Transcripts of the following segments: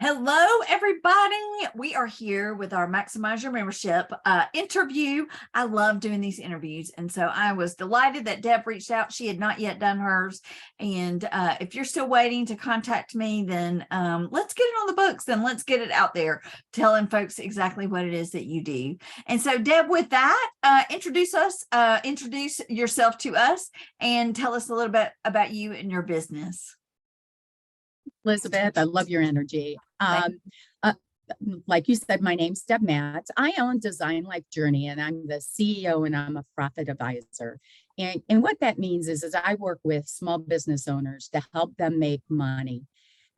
Hello, everybody. We are here with our Maximize Your Membership interview. I love doing these interviews. And so I was delighted that Deb reached out. She had not yet done hers. And if you're still waiting to contact me, then let's get it on the books and let's get it out there, telling folks exactly what it is that you do. And so, Deb, with that, introduce yourself to us and tell us a little bit about you and your business. Elizabeth, I love your energy. Like you said, my name's Deb Matz. I own Design Life Journey, and I'm the CEO and I'm a profit advisor. And what that means is I work with small business owners to help them make money.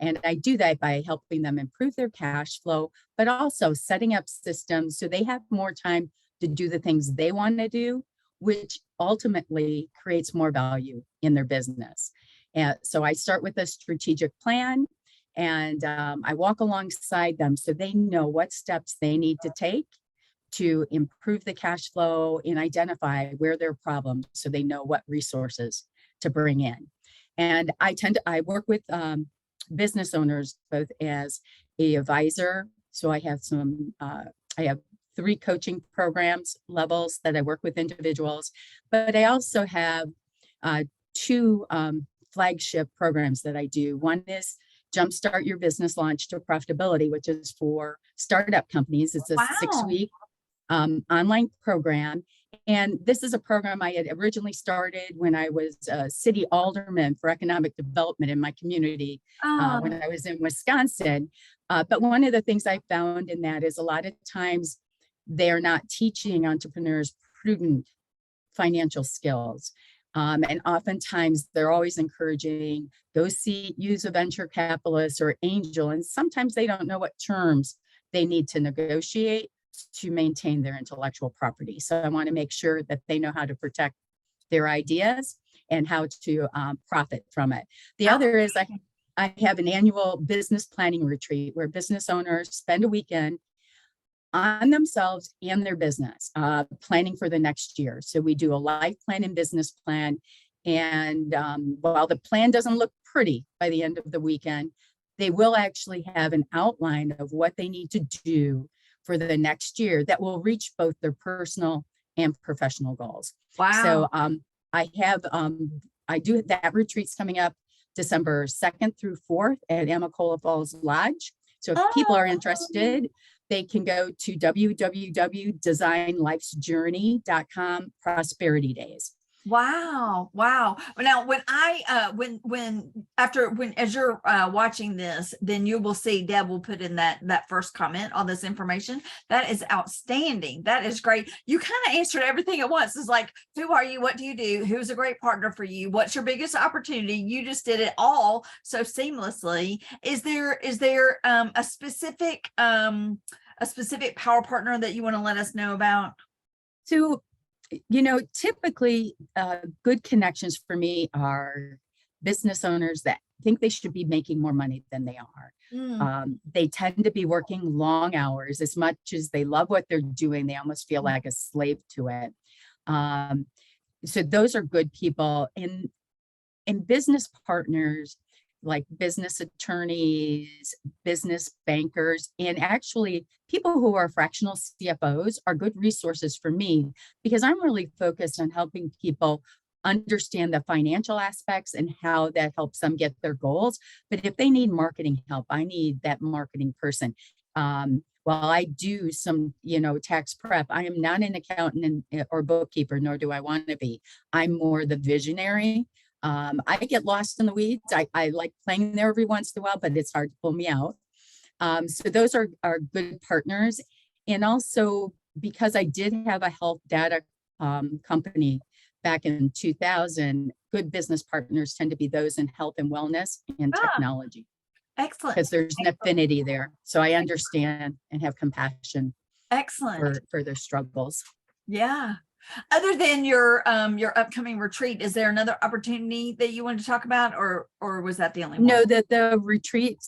And I do that by helping them improve their cash flow, but also setting up systems so they have more time to do the things they want to do, which ultimately creates more value in their business. And so I start with a strategic plan, and I walk alongside them so they know what steps they need to take to improve the cash flow and identify where there are problems so they know what resources to bring in. And I work with business owners both as an advisor. So I have I have 3 coaching programs levels that I work with individuals, but I also have 2 flagship programs that I do. One is Jumpstart Your Business Launch to Profitability, which is for startup companies. It's a 6-week online program. And this is a program I had originally started when I was a city alderman for economic development in my community when I was in Wisconsin. But one of the things I found in that is a lot of times they're not teaching entrepreneurs prudent financial skills. And oftentimes they're always encouraging, use a venture capitalist or angel. And sometimes they don't know what terms they need to negotiate to maintain their intellectual property. So I want to make sure that they know how to protect their ideas and how to profit from it. The other is I have an annual business planning retreat where business owners spend a weekend on themselves and their business, planning for the next year. So we do a life plan and business plan. And while the plan doesn't look pretty by the end of the weekend, they will actually have an outline of what they need to do for the next year that will reach both their personal and professional goals. Wow. So I do that retreat's coming up December 2nd through 4th at Amacola Falls Lodge. So if people are interested, they can go to www.designlifesjourney.com prosperity days. Wow. Now, as you're watching this, then you will see Deb will put in that first comment, all this information. That is outstanding. That is great. You kind of answered everything at once. It's like, who are you? What do you do? Who's a great partner for you? What's your biggest opportunity? You just did it all so seamlessly. Is there a specific power partner that you want to let us know about? So, typically good connections for me are business owners that think they should be making more money than they are. They tend to be working long hours. As much as they love what they're doing, they almost feel like a slave to it. So those are good people. And business partners like business attorneys, business bankers, and actually people who are fractional CFOs are good resources for me because I'm really focused on helping people understand the financial aspects and how that helps them get their goals. But if they need marketing help, I need that marketing person. While I do some, tax prep, I am not an accountant or bookkeeper, nor do I want to be. I'm more the visionary. I get lost in the weeds. I like playing there every once in a while, but it's hard to pull me out. So those are good partners. And also because I did have a health data company back in 2000, good business partners tend to be those in health and wellness and technology. Excellent. Because there's an affinity there. So I understand and have compassion. Excellent. For their struggles. Yeah. Other than your upcoming retreat, is there another opportunity that you wanted to talk about, or was that the only one? No, the retreat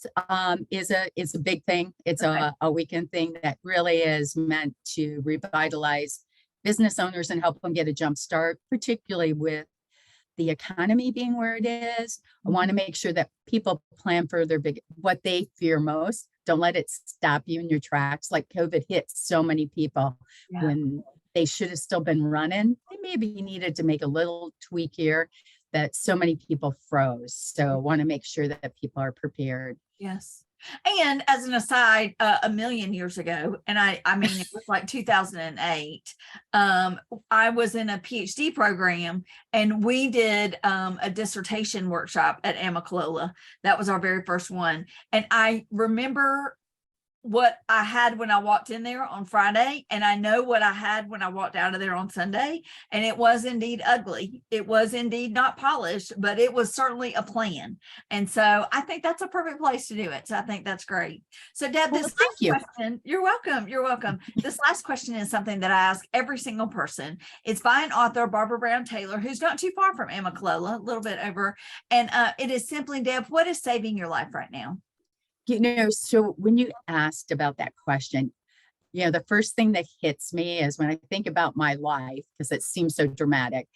is a big thing. It's a weekend thing that really is meant to revitalize business owners and help them get a jump start, particularly with the economy being where it is. I want to make sure that people plan for what they fear most, Don't let it stop you in your tracks. Like COVID hit so many people Yeah. when they should have still been running. They maybe needed to make a little tweak here that so many people froze. So want to make sure that people are prepared. Yes. And as an aside, a million years ago, and I mean, it was like 2008, I was in a PhD program and we did a dissertation workshop at Amicalola. That was our very first one. And I remember what I had when I walked in there on Friday, and I know what I had when I walked out of there on Sunday, and it was indeed ugly. It was indeed not polished, but it was certainly a plan. And so I think that's a perfect place to do it. So I think that's great. So Deb, Well, this thank last you. question, you're welcome. You're welcome. This last question is something that I ask every single person. It's by an author, Barbara Brown Taylor, who's not too far from Amicalola, a little bit over. And it is simply, Deb, what is saving your life right now? So when you asked about that question, the first thing that hits me is when I think about my life, because it seems so dramatic.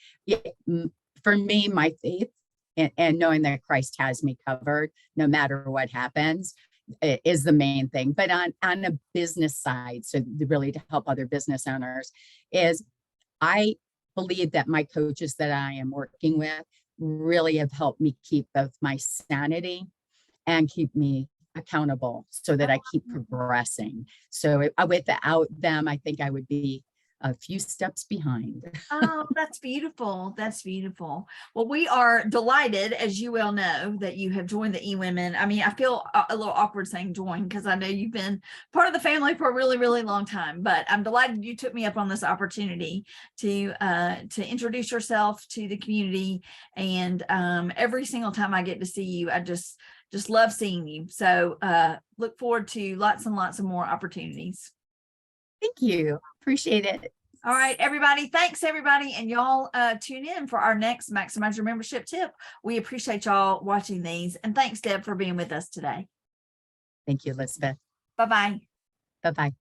For me, my faith and knowing that Christ has me covered no matter what happens is the main thing. But on a business side, so really to help other business owners, is I believe that my coaches that I am working with really have helped me keep both my sanity and keep me accountable so that I keep progressing. So without them, I think I would be a few steps behind. Oh, that's beautiful. That's beautiful. Well, we are delighted, as you well know, that you have joined the eWomen. I mean, I feel a little awkward saying join because I know you've been part of the family for a really, really long time, but I'm delighted you took me up on this opportunity to introduce yourself to the community. And every single time I get to see you, I just love seeing you. So look forward to lots and lots of more opportunities. Thank you. Appreciate it. All right, everybody. Thanks, everybody. And y'all tune in for our next Maximize Your Membership tip. We appreciate y'all watching these. And thanks, Deb, for being with us today. Thank you, Elizabeth. Bye-bye. Bye-bye.